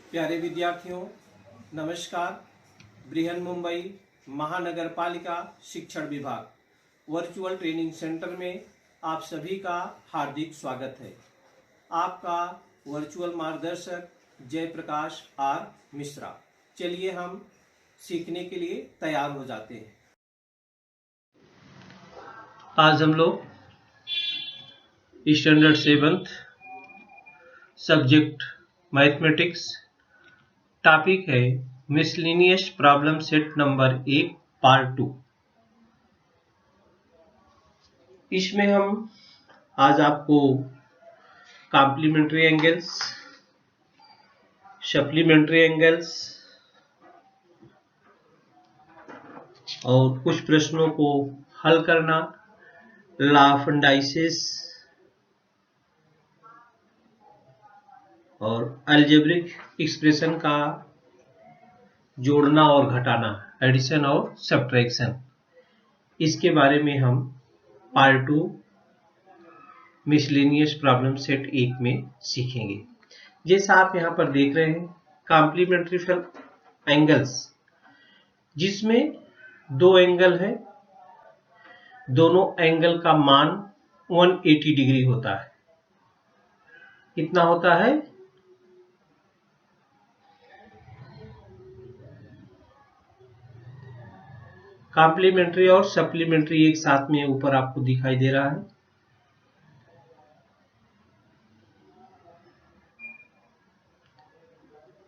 प्यारे विद्यार्थियों, नमस्कार। बृहन मुंबई महानगर पालिका शिक्षण विभाग वर्चुअल ट्रेनिंग सेंटर में आप सभी का हार्दिक स्वागत है। आपका वर्चुअल मार्गदर्शक जयप्रकाश आर मिश्रा। चलिए हम सीखने के लिए तैयार हो जाते हैं। आज हम लोग standard 7th subject mathematics, topic है miscellaneous problem set number 1 part 2। इसमें हम आज आपको कॉम्प्लीमेंट्री एंगल्स, सप्लीमेंट्री एंगल्स और कुछ प्रश्नों को हल करना, लॉ ऑफ एनालिसिस और अलजेब्रिक एक्सप्रेशन का जोड़ना और घटाना, एडिशन और सब्ट्रैक्शन, इसके बारे में हम पार्ट 2 मिसलेनियस प्रॉब्लम सेट 1 में सीखेंगे। जैसा आप यहाँ पर देख रहे हैं, कॉम्प्लीमेंट्री एंगल्स, जिसमें दो एंगल है, दोनों एंगल का मान 180 डिग्री होता है। कितना होता है? कॉम्प्लीमेंट्री और सप्लीमेंट्री एक साथ में ऊपर आपको दिखाई दे रहा है।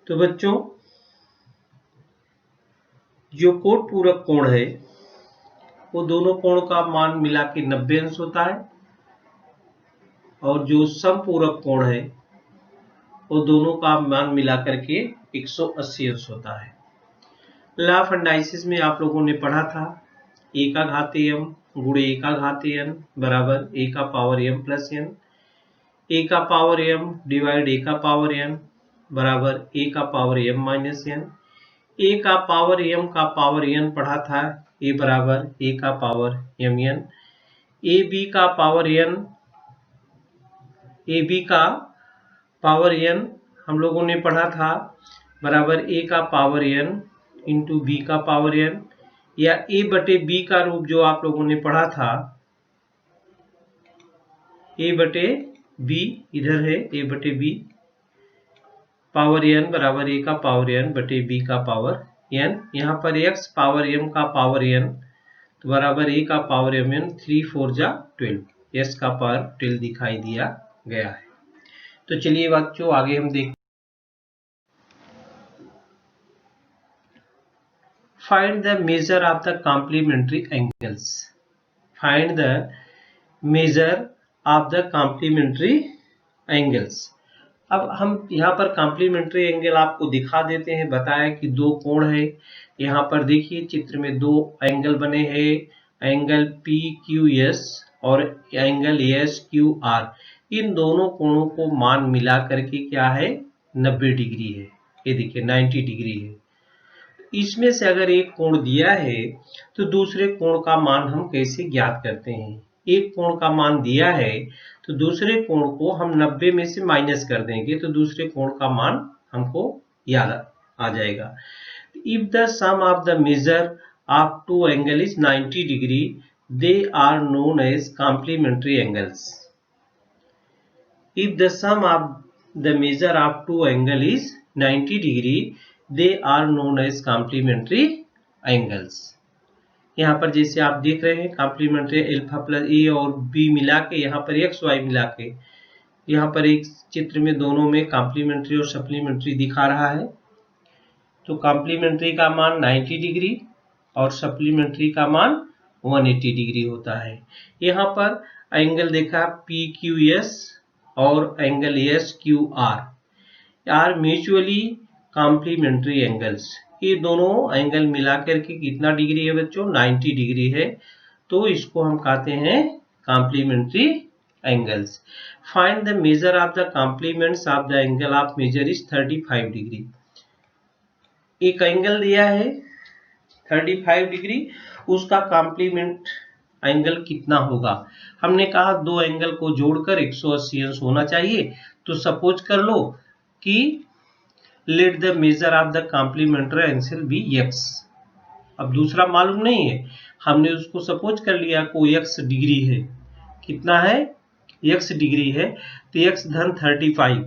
तो बच्चों, जो कोट पूरक कोण है वो दोनों कोण का मान मिला के 90 अंश होता है, और जो समपूरक कोण है वो दोनों का मान मिला करके 180 अंश होता है। लॉ ऑफ एनालिसिस में आप लोगों ने पढ़ा था a का घात m गुणे a का घात n बराबर a का power m plus n, a का पावर m डिवाइड a का पावर n बराबर a का power m minus n, a का पावर m का पावर n पढ़ा था a बराबर a का पावर mn, ab का पावर n, ab का पावर n हम लोगों ने पढ़ा था बराबर a का पावर n इंटू बी का पावर n, या a बटे b का रूप जो आप लोगों ने पढ़ा था, a बटे b इधर है, a बटे b पावर n बराबर a का पावर n बटे b का पावर n, यहाँ पर x पावर m का पावर n तो बराबर a का पावर mn, 3 4 जा 12, s का पावर 12 दिखाई दिया गया है। तो चलिए बच्चों आगे हम देखते हैं। Find the measure of the complementary angles. Find the measure of the complementary angles. अब हम यहाँ पर कॉम्प्लीमेंट्री एंगल आपको दिखा देते हैं। बताया कि दो कोण है। यहाँ पर देखिए चित्र में दो एंगल बने हैं, एंगल PQS और एंगल SQR। इन दोनों कोणों को मान मिला करके क्या है, 90 डिग्री है। ये देखिए 90 डिग्री है। इसमें से अगर एक कोण दिया है तो दूसरे कोण का मान हम कैसे ज्ञात करते हैं? एक कोण का मान दिया है तो दूसरे कोण को हम 90 में से माइनस कर देंगे तो दूसरे कोण का मान हमको याद आ जाएगा। If the sum of the measure of two angle is 90 degree, they are known as complementary angles. If the sum of the measure of two angle is 90 degree, they are known as complementary angles. यहाँ पर जैसे आप देख रहे हैं complementary alpha plus ए और B मिला के, यहाँ पर एक्स वाई मिला के, यहाँ पर एक चित्र में दोनों में कॉम्प्लीमेंट्री और सप्लीमेंट्री दिखा रहा है। तो कॉम्प्लीमेंट्री का मान 90 डिग्री और सप्लीमेंट्री का मान 180 डिग्री होता है। यहाँ पर एंगल देखा PQS और angle SQR are mutually complementary angles. ये दोनों एंगल मिलाकर के कितना डिग्री है बच्चों, 90 डिग्री है। तो इसको हम कहते हैं complementary angles. Find the measure of the complements of the angle of measure is 35 degree. एक एंगल दिया है 35 डिग्री, उसका कॉम्प्लीमेंट एंगल कितना होगा? हमने कहा दो एंगल को जोड़कर 180 अंश होना चाहिए। तो सपोज कर लो कि let the measure of the complementary angle be x। अब दूसरा मालूम नहीं है, हमने उसको सपोज कर लिया कोई x डिग्री है, कितना है x डिग्री है, तो x धन 35,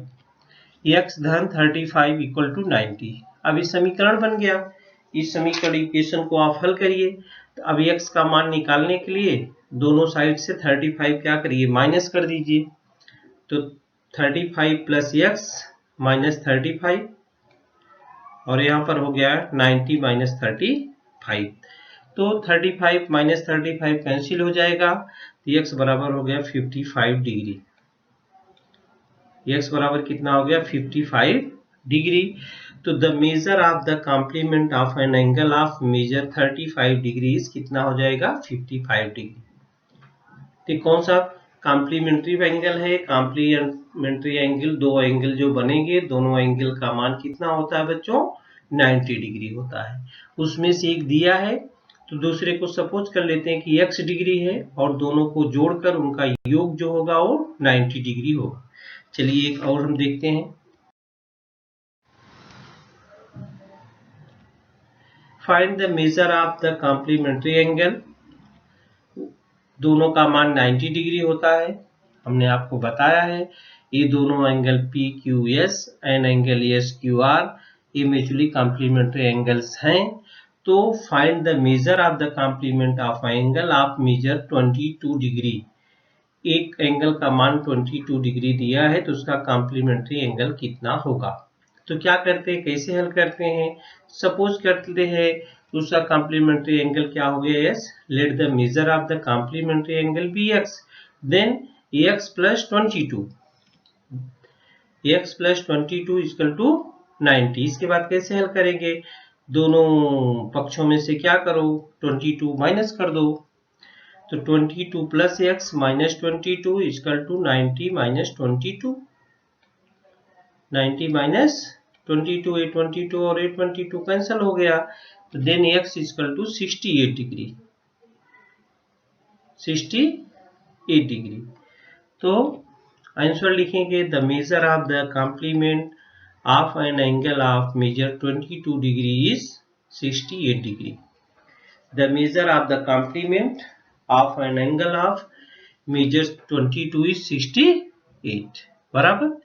x धन 35 इक्वल टू 90। अब इस समीकरण बन गया, इस समीकरण इक्वेशन को आप हल करिए। तो अब x का मान निकालने के लिए दोनों साइड से 35 क्या करिए माइनस कर दीजिए, तो 35 प्लस x माइनस 35, और यहाँ पर हो गया 90 माइनस 35, तो 35 माइनस 35 कैंसिल हो जाएगा, तो x बराबर हो गया 55 डिग्री। x बराबर कितना हो गया 55 डिग्री। तो the measure of the complement of an angle of measure 35 degree कितना हो जाएगा 55 डिग्री। तो कौन सा कॉम्प्लीमेंट्री एंगल है? कॉम्प्लीमेंट्री एंगल, दो एंगल जो बनेंगे दोनों एंगल का मान कितना होता है बच्चों 90 डिग्री होता है। उसमें से एक दिया है तो दूसरे को सपोज कर लेते हैं कि x डिग्री है और दोनों को जोड़कर उनका योग जो होगा वो 90 डिग्री होगा। चलिए एक और हम देखते हैं। Find the measure of the complementary angle. दोनों का मान 90 डिग्री होता है, हमने आपको बताया है। ये दोनों angle PQS and angle SQR ये म्यूचुअली कॉम्प्लीमेंट्री एंगल्स हैं। तो find the measure of the complement of angle of measure 22 degree. एक एंगल का मान 22 डिग्री दिया है तो उसका कॉम्प्लीमेंट्री एंगल कितना होगा। तो क्या करते हैं, कैसे हल करते हैं? सपोज करते हैं दूसरा कॉम्प्लीमेंट्री एंगल क्या हो गया s, let the measure of the complementary angle be x, then x plus 22, x plus 22 equal to 90। इसके बाद कैसे हल करेंगे, दोनों पक्षों में से क्या करो 22 माइनस कर दो, तो 22 plus x minus 22 equal to 90 minus 22, 90 minus 22, ए 22 और ए 22 कैंसिल हो गया, तो then x equal to 68 degree, 68 degree. तो आंसर लिखेंगे the measure of the complement of an angle of measure 22 degree is 68 degree. The measure of the complement of an angle of measure 22 is 68 बराबर।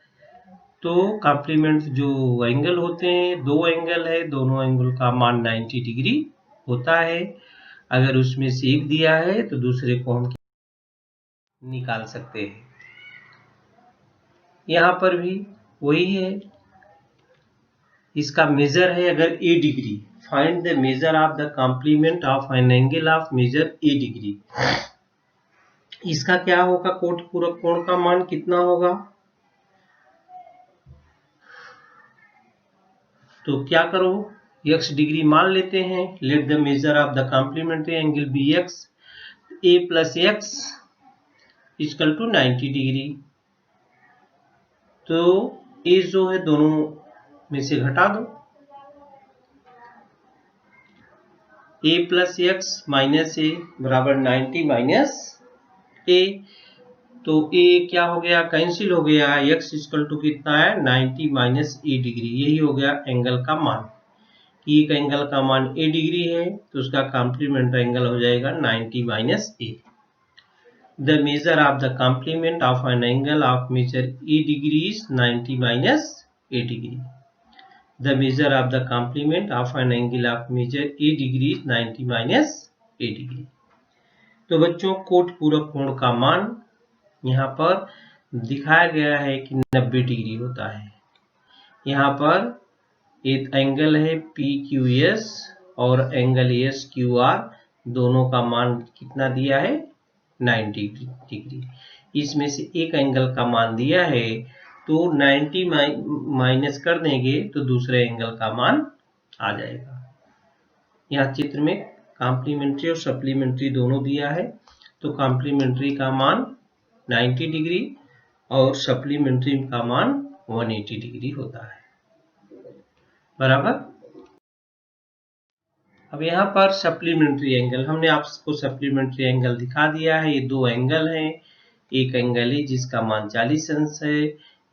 तो complement जो angle होते हैं, दो angle है, दोनों एंगल का मान 90 डिग्री होता है। अगर उसमें से एक दिया है तो दूसरे को हम निकाल सकते हैं। यहाँ पर भी वही है, इसका मेजर है अगर a degree, find the measure of the complement of an angle of measure a degree. इसका क्या होगा, कोट पूरक कोण का मान कितना होगा, तो क्या करो x डिग्री मान लेते हैं, let the measure of the complementary angle be x, a plus x equal to 90 degree. तो a जो है दोनों में से घटा दो, a plus x minus a बराबर 90 माइनस a, तो a क्या हो गया कैंसिल हो गया, x इक्वल टू कितना है 90 माइनस a डिग्री, यही हो गया एंगल का मान। कि एक एंगल का मान a डिग्री है तो उसका कॉम्प्लीमेंट एंगल हो जाएगा 90 minus a। The measure of the complement of an angle of measure a degree is 90 minus a degree. The measure of the complement of an angle of measure a degree is 90 minus a degree. तो बच्चों coat पूरक कोण का मान यहाँ पर दिखाया गया है कि 90 डिग्री होता है। यहाँ पर एक एंगल है PQS और एंगल SQR, दोनों का मान कितना दिया है 90 डिग्री। इसमें से एक एंगल का मान दिया है तो 90 माइनस कर देंगे तो दूसरे एंगल का मान आ जाएगा। यहाँ चित्र में कॉम्प्लीमेंट्री और सप्लीमेंट्री दोनों दिया है, तो कॉम्प्लीमेंट्री का मान 90 डिग्री और सप्लीमेंट्री का मान 180 डिग्री होता है बराबर। अब यहाँ पर सप्लीमेंट्री एंगल, हमने आपको सप्लीमेंट्री एंगल दिखा दिया है। ये दो एंगल हैं, एक एंगल है जिसका मान 40 अंश है,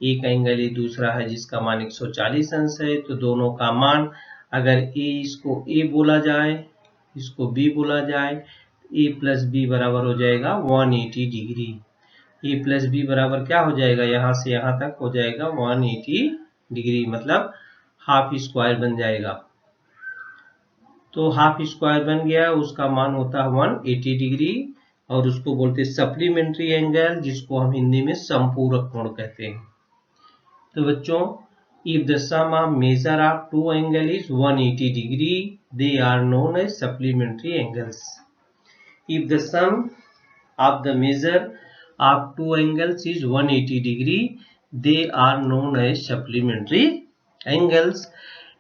एक एंगल ए दूसरा है जिसका मान 140 अंश है, तो दोनों का मान अगर इसको ए बोला जाए, इसको बी बोला जाए, ए प्लस बी बराबर हो जाएगा 180 डिग्री। ए प्लस बी बराबर क्या हो जाएगा, यहाँ से यहाँ तक हो जाएगा 180 डिग्री, मतलब हाफ स्क्वायर बन जाएगा। तो हाफ स्क्वायर बन गया, उसका मान होता है 180 डिग्री और उसको बोलते हैं सप्लीमेंट्री एंगल, जिसको हम हिंदी में समपूरक कोण कहते हैं। तो बच्चों, if the sum of measure of two angle is 180 degree, they are known as supplementary angles. If the sum of the measure of two angles is 180 degree, they are known as supplementary angles.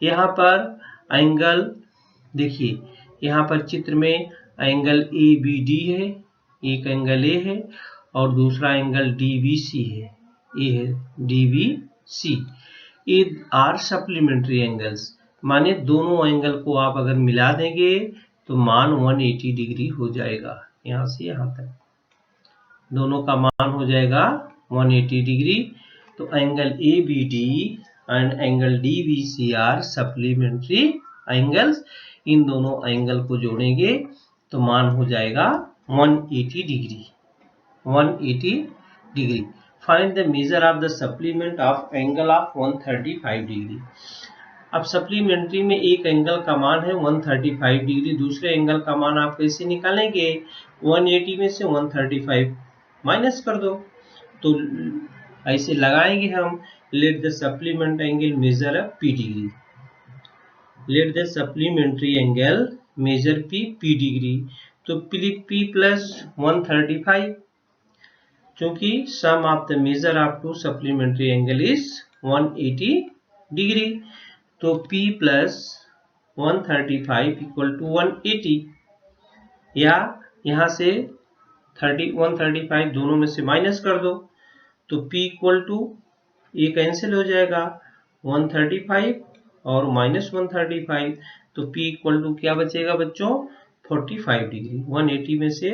यहाँ पर angle देखिए, यहाँ पर चित्र में angle A B D है, एक angle A है और दूसरा एंगल डी बी सी है, ए है डी बी सी। ये आर सप्लीमेंट्री एंगल्स, माने दोनों एंगल को आप अगर मिला देंगे तो मान 180 डिग्री हो जाएगा। यहाँ से यहाँ तक दोनों का मान हो जाएगा 180 डिग्री। तो angle A B D and angle D B C are supplementary angles. इन दोनों एंगल को जोड़ेंगे तो मान हो जाएगा 180 degree. 180 degree. Find the measure of the supplement of angle of 135 degree. अब सप्लीमेंट्री में एक एंगल का मान है 135 डिग्री, दूसरे एंगल का मान आप कैसे निकालेंगे, 180 में से 135 माइनस कर दो। तो ऐसे लगाएंगे हम, let the supplement angle measure a P degree. Let the supplementary angle measure P degree. तो पी प्लस 135, क्योंकि sum of the measure of two supplementary angle is 180 degree. तो P प्लस 135 इक्वल टू 180, या यहाँ से 135 दोनों में से minus कर दो तो P इक्वल टू, ये कैंसिल हो जाएगा, 135 और माइनस 135, तो P इक्वल टू क्या बचेगा बच्चों, 45 डिग्री। 180 में से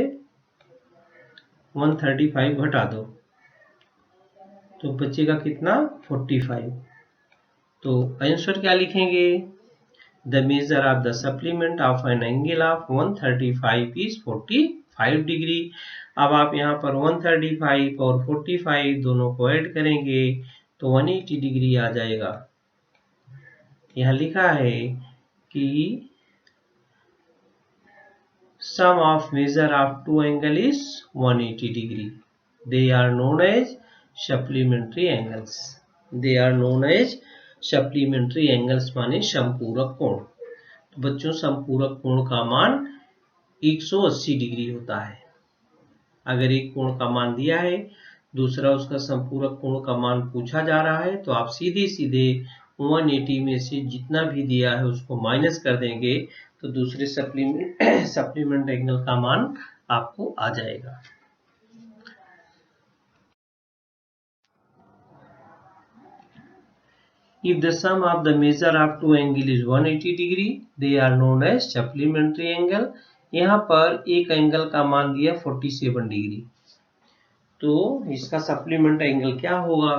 135 घटा दो तो बचेगा कितना, 45। तो आंसर क्या लिखेंगे, the measure of the supplement of an angle of 135 is 45 degree. अब आप यहाँ पर 135 और 45 दोनों को ऐड करेंगे तो 180 डिग्री आ जाएगा। यहाँ लिखा है कि sum of measure of two angle is 180 degree. They are known as supplementary angles. They are known as supplementary angles माने समपूरक कोण। तो बच्चों, समपूरक कोण का मान 180 डिग्री होता है। अगर एक कोण का मान दिया है, दूसरा उसका समपूरक कोण का मान पूछा जा रहा है, तो आप सीधे सीधे 180 में से जितना भी दिया है उसको माइनस कर देंगे तो दूसरे सप्लीमेंट एंगल का मान आपको आ जाएगा। If the sum of the measure of two angle is 180 degree, they are known as supplementary angle. यहाँ पर एक एंगल का मान दिया 47 डिग्री, तो इसका सप्लीमेंट एंगल क्या होगा,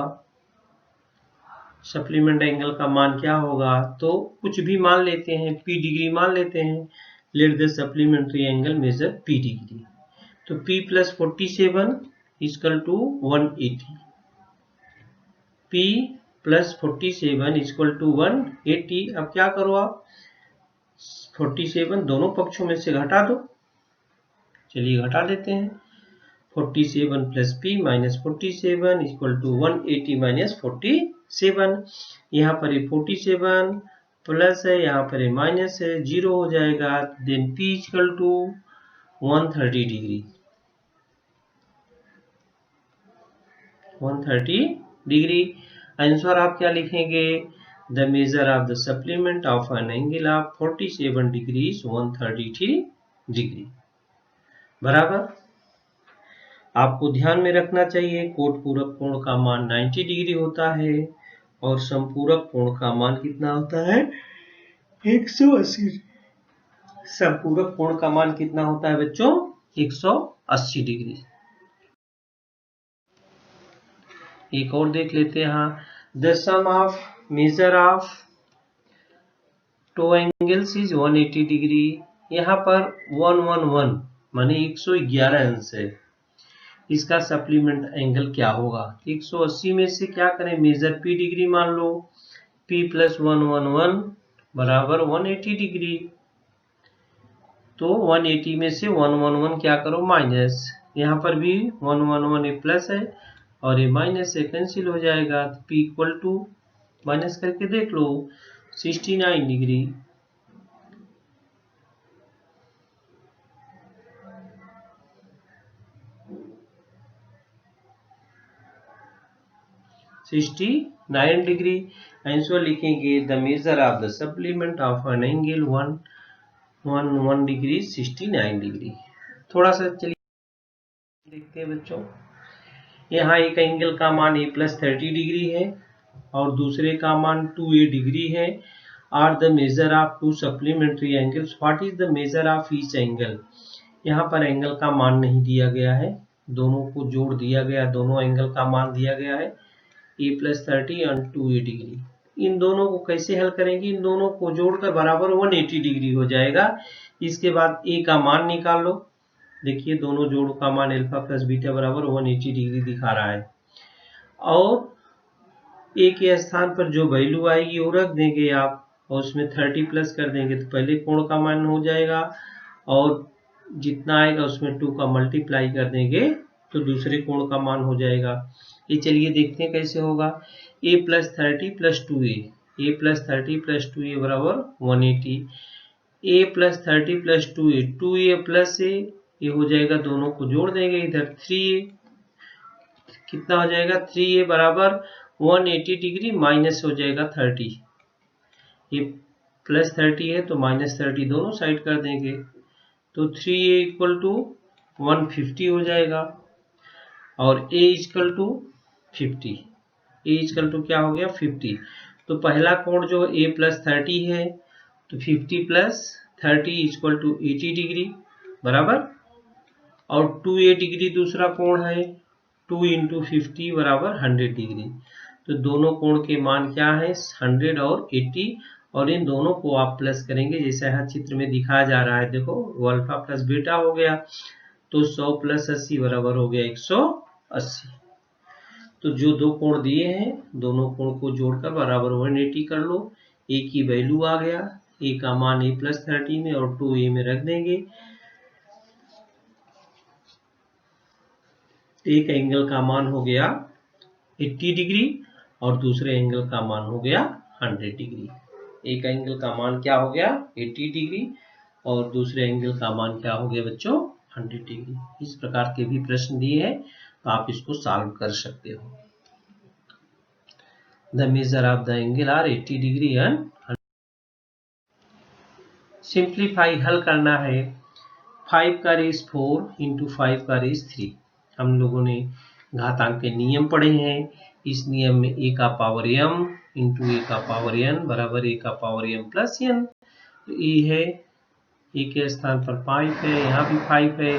सप्लीमेंट एंगल का मान क्या होगा, तो कुछ भी मान लेते हैं, P डिग्री मान लेते हैं। Let the supplementary angle measure P degree. तो P plus 47 equal to 180, P plus 47 equal to 180। अब क्या करो आप, 47 दोनों पक्षों में से घटा दो। चलिए घटा देते हैं। 47 plus P minus 47 equal to 180 minus 47। यहाँ पर 47 प्लस है, यहाँ पर माइनस है, 0 हो जाएगा। Then P equal to 130 degree. 130 degree. Answer आप क्या लिखेंगे, the measure of the supplement of an angle of 47 degree 133 degree. बराबर। आपको ध्यान में रखना चाहिए, कोट पूरक कोण का मान 90 डिग्री होता है और समपूरक कोण का मान कितना होता है, 180। समपूरक कोण का मान कितना होता है बच्चों, 180 डिग्री। एक और देख लेते हैं। यहाँ the sum of measure of two angles is 180 degree. यहाँ पर 111 माने 111 अंश है, इसका सप्लीमेंट एंगल क्या होगा? 180 में से क्या करें, मेजर P डिग्री मान लो, P प्लस 111 बराबर 180 डिग्री। तो 180 में से 111 क्या करो, माइनस। यहाँ पर भी 111 ये प्लस है और ये माइनस से कैंसिल हो जाएगा। तो P इक्वल टू माइनस करके देख लो 69 डिग्री। आंसर लिखेंगे the measure of the supplement of an angle 111 degree 69 degree. थोड़ा सा चलिए देखते हैं बच्चों। यहाँ एक एंगल का मान a प्लस 30 डिग्री है और दूसरे का मान 2a डिग्री है। Are the measure of two supplementary angles, what is the measure of each angle. यहाँ पर एंगल का मान नहीं दिया गया है, दोनों को जोड़ दिया गया, दोनों एंगल का मान दिया गया है a प्लस 30 और 2a डिग्री। इन दोनों को कैसे हल करेंगे, इन दोनों को जोड़कर बराबर 180 डिग्री हो जाएगा। इसके बाद a का मान निकाल लो। देखिए दोनों जोड़ों का मान अल्फा प्लस बीटा बराबर 180 डिग्री दिखा रहा है और a के स्थान पर जो वैल्यू आएगी वो रख देंगे आप और उसमें 30 प्लस कर देंगे तो पहले कोण का मान हो जाएगा और जितना आएगा उसमें 2 का मल्टीप्लाई कर देंगे तो दूसरे कोण का मान हो जाएगा। ये चलिए देखते हैं कैसे होगा। a plus 30 plus 2a, a plus 30 plus 2a बराबर 180। a plus 30 plus 2a, 2a plus a, ये हो जाएगा, दोनों को जोड़ देंगे इधर 3a, कितना हो जाएगा 3a बराबर 180 डिग्री माइनस हो जाएगा 30। ये प्लस 30 है तो माइनस 30 दोनों साइड कर देंगे तो 3a इक्वल टू 150 हो जाएगा और a equal to 50। a equal to क्या हो गया 50। तो पहला कोण जो a प्लस 30 है तो 50 प्लस 30 इक्वल टू 80 डिग्री बराबर, और 2a डिग्री दूसरा कोण है, 2 इंटू 50 बराबर 100 डिग्री। तो दोनों कोण के मान क्या है 100 और 80 और इन दोनों को आप प्लस करेंगे जैसे यहाँ चित्र में दिखाया जा रहा है। देखो वो अल्फा प्लस बीटा हो गया तो 100 प्लस 80 बराबर हो गया 180। तो जो दो कोण दिए हैं दोनों कोण को जोड़कर बराबर 180 कर लो। a की वैल्यू आ गया, a का मान a प्लस 30 में और 2a में रख देंगे। एक एंगल का मान हो गया 80 डिग्री और दूसरे एंगल का मान हो गया 100 डिग्री। एक एंगल का मान क्या हो गया 80 डिग्री और दूसरे एंगल का मान क्या हो गया बच्चों 100 डिग्री। इस प्रकार के भी प्रश्न दिए हैं तो आप इसको सॉल्व कर सकते हो। The measure of the angle are 80 degree and simplify हल करना है। 5 का रेस 4 इंटू 5 का रेस 3। हम लोगों ने घातांक के नियम पढ़े हैं। इस नियम में a का पावर m इंटू a का पावर n बराबर a का पावर m प्लस n। तो a है, a के स्थान पर 5 है, यहाँ भी 5 है।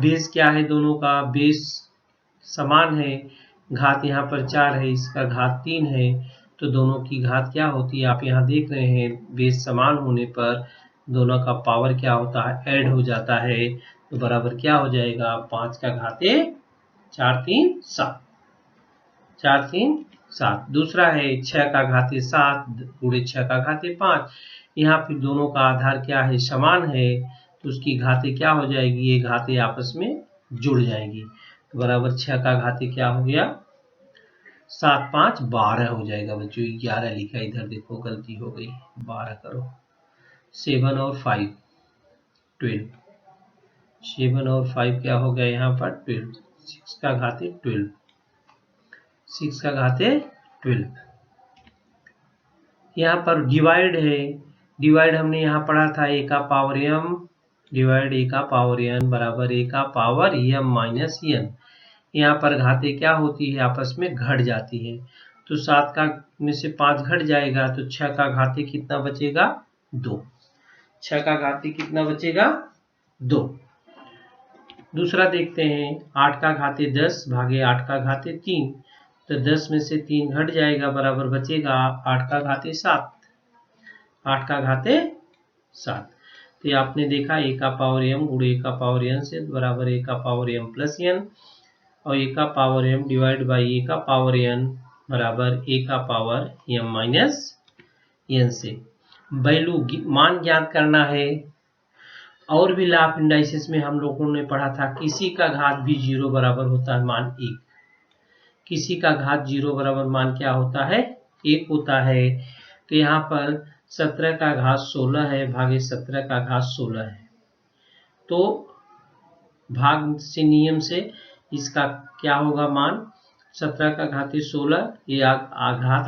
बेस क्या है, दोनों का बेस समान है। घात यहाँ पर 4 है, इसका घात 3 है, तो दोनों की घात क्या होती है आप यहाँ देख रहे हैं। बेस समान होने पर दोनों का पावर क्या होता है ऐड हो जाता है तो बराबर क्या हो जाएगा 5 का घाते 4 3 7, 4 3 7। दूसरा है 6 का घाते 7 गुणे 6 का घाते 5। यहाँ फिर दोनों का आधार क्या है समान है तो उसकी घाते क्या हो जाएगी, ये घाते आपस में जुड़ जाएंगी तो बराबर 6 का घाते क्या हो गया 7 5 12 हो जाएगा बच्चों। 11 लिखा इधर देखो गलती हो गई, 12 करो। 7 और 5 12, 7 और 5 क्या हो गया यहाँ पर 12। 6 का घाते 12, 6 का घाते 12। यहाँ पर डिवाइड है, डिवाइड हमने यहाँ पढ़ा था a का पावर m डिवाइड a का पावर n बराबर a का पावर m माइनस n। यहाँ पर घाते क्या होती है आपस में घट जाती है तो 7 का में से 5 घट जाएगा तो 6 का घाते कितना बचेगा 2। 6 का घाते कितना बचेगा 2। दूसरा देखते हैं, 8 का घाते 10 भागे 8 का घाते 3, तो 10 में से 3 घट जाएगा, बराबर बचेगा 8 का घाते 7, 8 का घाते 7। तो ये आपने देखा a का पावर m गुणे a का पावर n से बराबर a का पावर m प्लस n, और a का power m divide by a का पावर n बराबर a का पावर m माइनस n से। वैल्यू मान ज्ञात करना है। और भी ला ऑफ इंडाइसिस में हम लोगों ने पढ़ा था, किसी का घात भी 0 बराबर होता है मान 1, किसी का घात 0 बराबर मान क्या होता है, 1 होता है। तो यहाँ पर 17 का घात 16 है भागे 17 का घात 16 है, तो भाग से नियम से इसका क्या होगा मान, 17 का घाती 16, ये आघात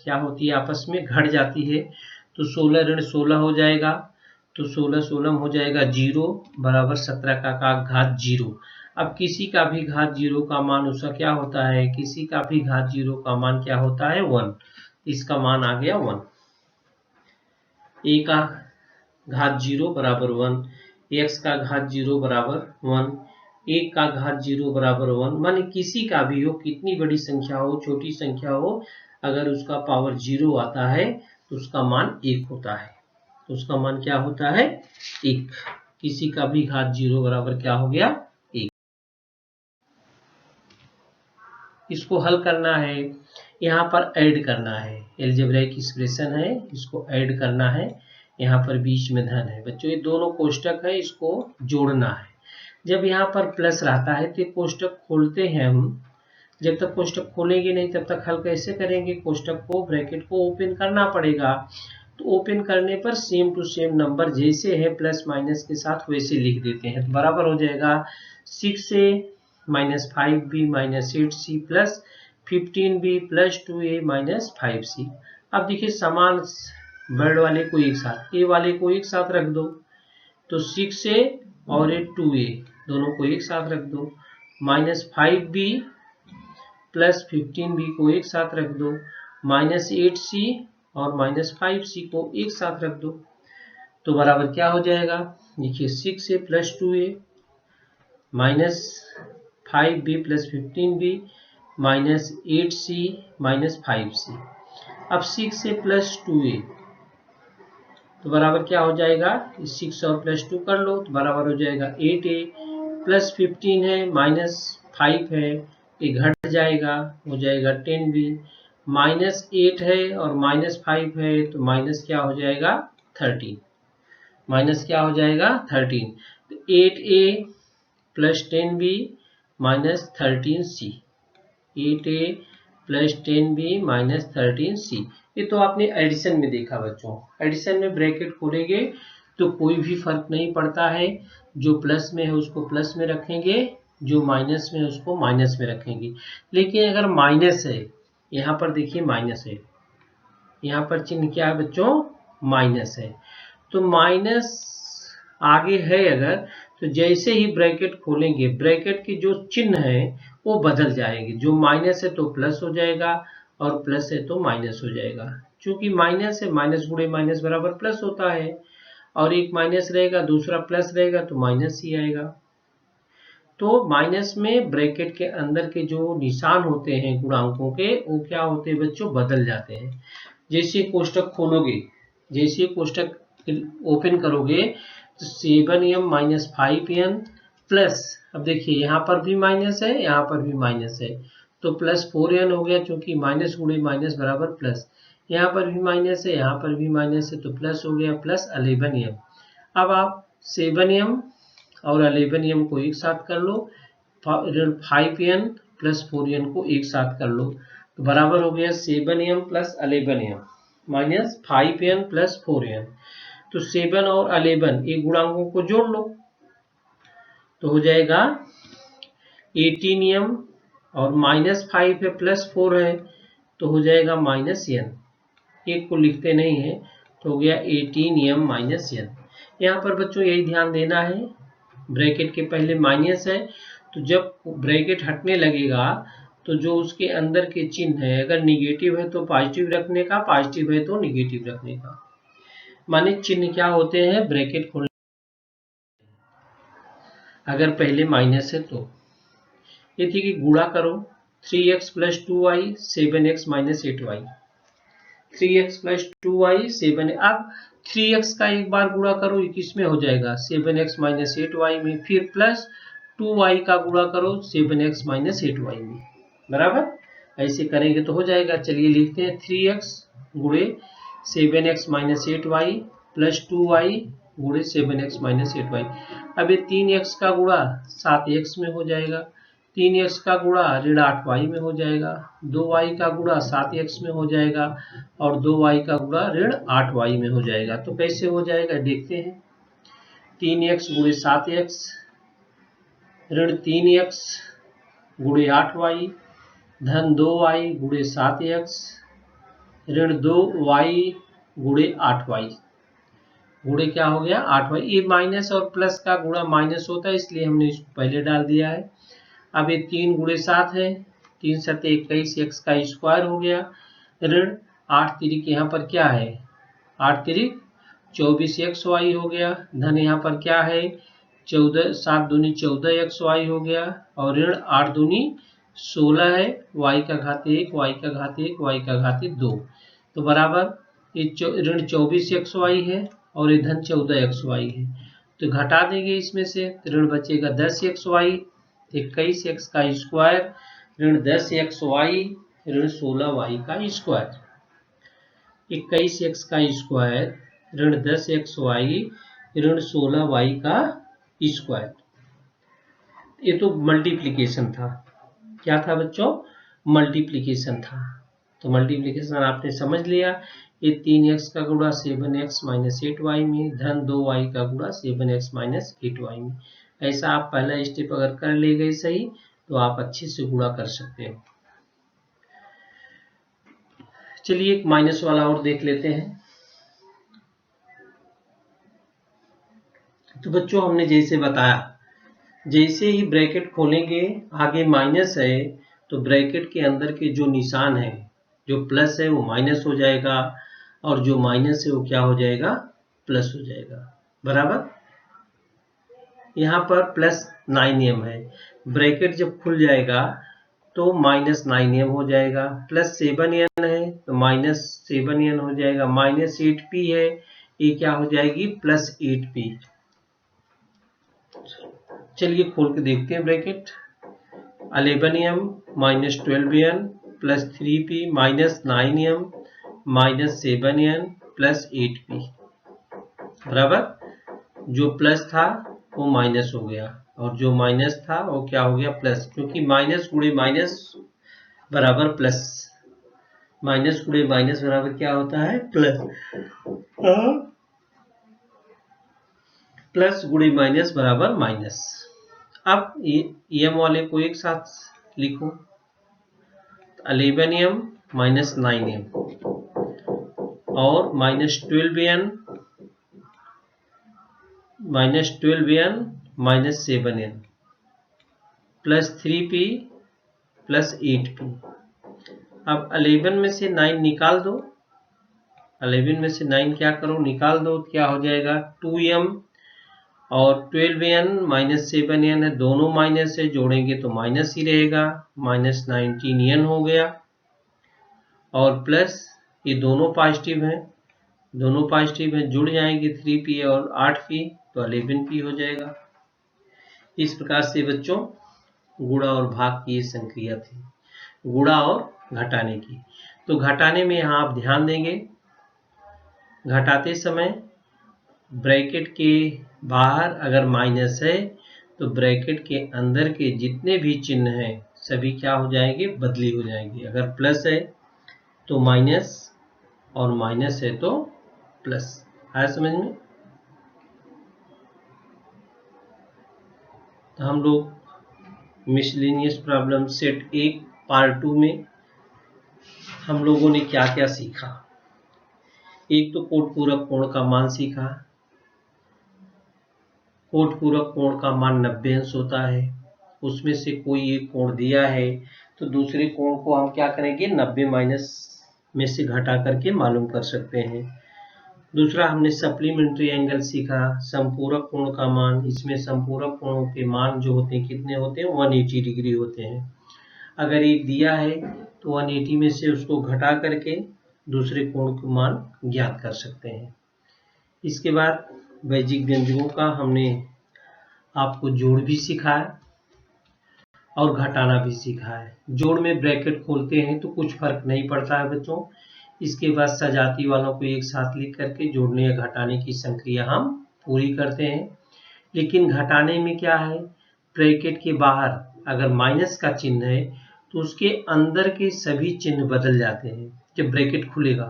क्या होती है आपस में घट जाती है, तो 16 ऋण 16 हो जाएगा, तो 16 16 हो जाएगा 0 बराबर 17 का घात 0। अब किसी का भी घात 0 का मान उसका क्या होता है, किसी का भी घात 0 का मान क्या होता है 1, इसका मान आ गया 1। a का घात 0 बराबर 1, x का घात 0 बराबर 1, 1 का घात 0 बराबर 1, माने किसी का भी हो, कितनी बड़ी संख्या हो छोटी संख्या हो, अगर उसका पावर 0 आता है तो उसका मान 1 होता है, तो उसका मान क्या होता है 1। किसी का भी घात 0 बराबर क्या हो गया 1। इसको हल करना है, यहाँ पर ऐड करना है, एलजेब्राइक एक्सप्रेशन है, इसको ऐड करना है, यहाँ पर बीच में धन है। बच्चों ये दोनों कोष्टक है, इसको जोड़ना है। जब यहाँ पर प्लस रहता है तो कोष्टक खोलते हैं हम, जब तक कोष्टक खोलेंगे नहीं तब तक हल कैसे करेंगे, कोष्टक को ब्रैकेट को ओपन करना पड़ेगा। तो ओपन करने पर सेम टू सेम नंबर जैसे है प्लस माइनस के साथ वैसे लिख देते हैं, तो बराबर हो जाएगा 6a minus 5b minus 8c plus 15b plus 2a minus 5c। अब देखिए समान वर्ड वाले को एक साथ, a वाले को एक साथ रख दो, तो 6a और 2a दोनों को एक साथ रख दो, माइनस 5b प्लस 15b को एक साथ रख दो, माइनस 8c और माइनस 5c को एक साथ रख दो, तो बराबर क्या हो जाएगा, देखिए 6a plus 2a minus 5b plus 15b minus 8c minus 5c। अब 6a प्लस 2a तो बराबर क्या हो जाएगा, 6 और प्लस 2 कर लो तो बराबर हो जाएगा 8a प्लस 15 है माइनस 5 है, ये घट जाएगा हो जाएगा 10b, माइनस 8 है और माइनस 5 है तो माइनस क्या हो जाएगा 13, माइनस क्या हो जाएगा 13, तो 8a plus 10b minus 13c, 8a plus 10b minus 13c। ये तो आपने एडिशन में देखा बच्चों, एडिशन में ब्रैकेट खोलेंगे तो कोई भी फर्क नहीं पड़ता है, जो प्लस में है उसको प्लस में रखेंगे, जो माइनस में है उसको माइनस में रखेंगे। लेकिन अगर माइनस है, यहाँ पर देखिए माइनस है, यहाँ पर चिन्ह क्या है बच्चों माइनस है, तो माइनस आगे है अगर, तो जैसे ही ब्रैकेट खोलेंगे ब्रैकेट के जो चिन्ह है वो बदल जाएंगे, जो माइनस है तो प्लस हो जाएगा और प्लस है तो माइनस हो जाएगा। चूंकि माइनस है, माइनस गुणे माइनस बराबर प्लस होता है, और एक माइनस रहेगा दूसरा प्लस रहेगा तो माइनस ही आएगा। तो माइनस में ब्रैकेट के अंदर के जो निशान होते हैं गुणांकों के वो क्या होते हैं बच्चों बदल जाते हैं। जैसे कोष्टक खोलोगे, जैसे कोष्टक ओपन करोगे तो 7m माइनस 5n प्लस, अब देखिए यहाँ पर भी माइनस है यहाँ पर भी माइनस है तो प्लस 4n हो गया, क्योंकि माइनस गुणे माइनस बराबर प्लस, यहाँ पर भी माइनस है यहाँ पर भी माइनस है तो प्लस हो गया प्लस 11m। अब आप 7m और 11m को एक साथ कर लो, 5n प्लस 4n को एक साथ कर लो, तो बराबर हो गया 7m plus 11m minus 5n plus 4n। तो 7 और 11 ये गुणांकों को जोड़ लो तो हो जाएगा 18m और माइनस 5 है प्लस 4 है तो हो जाएगा माइनस n, एक को लिखते नहीं है तो हो गया 18m माइनस n। यहाँ पर बच्चों यही ध्यान देना है, ब्रैकेट के पहले माइनस है तो जब ब्रैकेट हटने लगेगा तो जो उसके अंदर के चिन्ह है अगर निगेटिव है तो पॉजिटिव रखने का, पॉजिटिव है तो निगेटिव रखने का। माने चिन्ह क्या होते हैं ब्रैकेट खोलने। अगर पहले माइनस है तो ये थी कि गुणा करो 3x + 2y 7x - 8y, 3x + 2y 7। अब 3x का एक बार गुणा करो किस में हो जाएगा 7x - 8y में, फिर प्लस 2y का गुणा करो 7x - 8y में, बराबर। ऐसे करेंगे तो हो जाएगा। चलिए लिखते हैं 3x गुणे 7x - 8y प्लस 2y गुणे 7x - 8y। अब ये 3x का गुणा 7x में हो जाएगा, 3x का गुणा ऋण 8y में हो जाएगा, 2y का गुणा 7x में हो जाएगा और 2y का गुणा ऋण 8y में हो जाएगा। तो कैसे हो जाएगा देखते हैं। 3x गुणे 7x ऋण 3x गुणे 8y धन 2y गुणे 7x ऋण 2y गुणे 8y गुणे क्या हो गया 8y। ये माइनस और प्लस का गुणा माइनस होता है इसलिए हमने इसको पहले डाल दिया है। अब ये 3 गुणे 7 है, 3 × 7 = 21, x का स्क्वायर हो गया ऋण 8 तिरिक यहाँ पर क्या है 8 तिरिक 24xy हो गया, धन यहाँ पर क्या है 14, 7 दूनी 14xy हो गया और ऋण 8 दूनी 16 है, y का घात 1 y का घात 1 y का घात 2। तो बराबर ये ऋण 24xy है और ये धन 14xy है, तो घटा देंगे इसमें से, ऋण बचेगा 10xy, 21x का स्क्वायर ऋण 10xy ऋण 16y का स्क्वायर, 21x का स्क्वायर ऋण 10xy ऋण 16y का स्क्वायर। ये तो मल्टीप्लिकेशन था। क्या था बच्चों मल्टीप्लिकेशन था। तो मल्टीप्लिकेशन आपने समझ लिया। ये 3x का गुणा 7x - 8y में धन 2y का गुणा 7x - 8y में। ऐसा आप पहला स्टेप अगर कर ले गए सही तो आप अच्छे से गुणा कर सकते हो। चलिए एक माइनस वाला और देख लेते हैं। तो बच्चों हमने जैसे बताया, जैसे ही ब्रैकेट खोलेंगे आगे माइनस है तो ब्रैकेट के अंदर के जो निशान है, जो प्लस है वो माइनस हो जाएगा और जो माइनस है वो क्या हो जाएगा प्लस हो जाएगा, बराबर। यहाँ पर +9m है, ब्रैकेट जब खुल जाएगा तो -9m हो जाएगा, +7n है तो -7n हो जाएगा, -8p है ये क्या हो जाएगी +8p। चलिए खोल के देखते हैं bracket. 11m - 12n +3p -9m -7n +8p, बराबर। जो प्लस था वो माइनस हो गया और जो माइनस था वो क्या हो गया प्लस, क्योंकि माइनस गुणे माइनस बराबर प्लस, माइनस गुणे माइनस बराबर क्या होता है प्लस, प्लस गुणे माइनस बराबर माइनस। अब ये m वाले को एक साथ लिखो, 11m - 9m और -12n -7n +3p +8p। अब 11 में से 9 निकाल दो, 11 में से 9 क्या करो निकाल दो, क्या हो जाएगा 2m और 12n -7n है, दोनों माइनस है, जोड़ेंगे तो माइनस ही रहेगा, -19n हो गया और प्लस ये दोनों पॉजिटिव हैं, दोनों पॉजिटिव हैं, जुड़ जाएंगे 3p और 8p तो 11p हो जाएगा। इस प्रकार से बच्चों गुणा और भाग की ये संक्रिया थी, गुणा और घटाने की। तो घटाने में यहाँ आप ध्यान देंगे, घटाते समय ब्रैकेट के बाहर अगर माइनस है तो ब्रैकेट के अंदर के जितने भी चिन्ह हैं सभी क्या हो जाएंगे बदली हो जाएंगे। अगर प्लस है तो माइनस और माइनस है तो प्लस। आया समझ में? तो हम लोग मिसलेनियस प्रॉब्लम सेट 1 पार्ट 2 में हम लोगों ने क्या क्या सीखा। एक तो कोट पूरक कोण का मान सीखा। कोट पूरक कोण का मान 90 अंश होता है, उसमें से कोई एक कोण दिया है तो दूसरे कोण को हम क्या करेंगे 90 माइनस में से घटा करके मालूम कर सकते हैं। दूसरा हमने सप्लीमेंट्री एंगल सीखा, संपूरक कोण का मान। इसमें संपूरक कोणों के मान जो होते हैं कितने होते हैं, 180 डिग्री होते हैं। अगर एक दिया है तो 180 में से उसको घटा करके दूसरे कोण का मान ज्ञात कर सकते हैं। इसके बाद वैजिक व्यंजकों का हमने आपको जोड़ भी सिखाया और घटाना भी सीखा है। जोड़ में ब्रैकेट खोलते हैं तो कुछ फर्क नहीं पड़ता है बच्चों। इसके बाद सजाती वालों को एक साथ लिख करके जोड़ने या घटाने की संक्रिया हम पूरी करते हैं। लेकिन घटाने में क्या है, ब्रैकेट के बाहर अगर माइनस का चिन्ह है तो उसके अंदर के सभी चिन्ह बदल जाते हैं जब ब्रैकेट खुलेगा।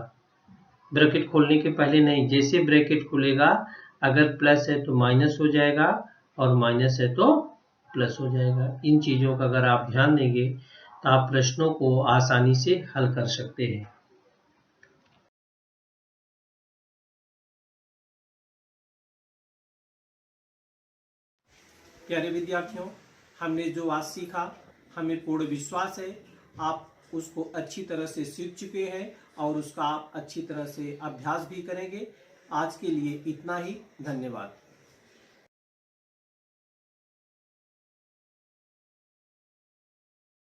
ब्रैकेट खोलने के पहले नहीं, जैसे ब्रैकेट खुलेगा अगर प्लस है तो माइनस हो जाएगा और माइनस है तो प्लस हो जाएगा। इन चीजों का अगर आप ध्यान देंगे तो आप प्रश्नों को आसानी से हल कर सकते हैं। प्यारे विद्यार्थियों, हमने जो आज सीखा हमें पूर्ण विश्वास है आप उसको अच्छी तरह से सीख चुके हैं और उसका आप अच्छी तरह से अभ्यास भी करेंगे। आज के लिए इतना ही, धन्यवाद।